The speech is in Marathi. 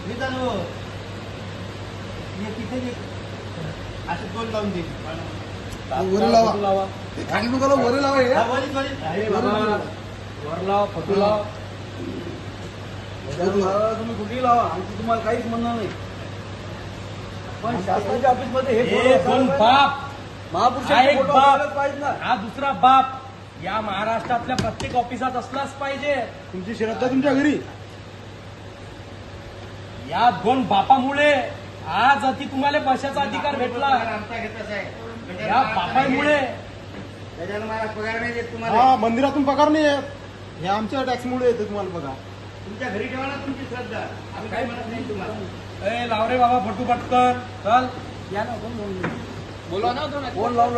मी चालू तिथे असं दोन लावून देईल वर लावा खाली नको वर लावा वर लावा फटू लावा तुम्ही कुठेही लावा आमचं तुम्हाला काहीच म्हणणं नाही पण शासनाच्या ऑफिस मध्ये हे दोन बाप महापुरुषाचे फोटो असलाच पाहिजे ना. हा दुसरा बाप या महाराष्ट्रातल्या प्रत्येक ऑफिसात असलाच पाहिजे. तुमची श्रद्धा तुमच्या घरी या दोन बापामुळे आज अति तुम्हाला पैशाचा अधिकार भेटला. या बापामुळे त्याच्यानं मला पगार नाही देत तुम्हाला. हा मंदिरातून पगार नाही येत हे आमच्या टॅक्समुळे येते तुम्हाला पगार. तुमच्या घरी ठेवा ना तुमची श्रद्धा. आम्ही काही म्हणत नाही तुम्हाला. लाव रे बाबा फटू पटकन चल या ना कोण बोला ना फोन लावून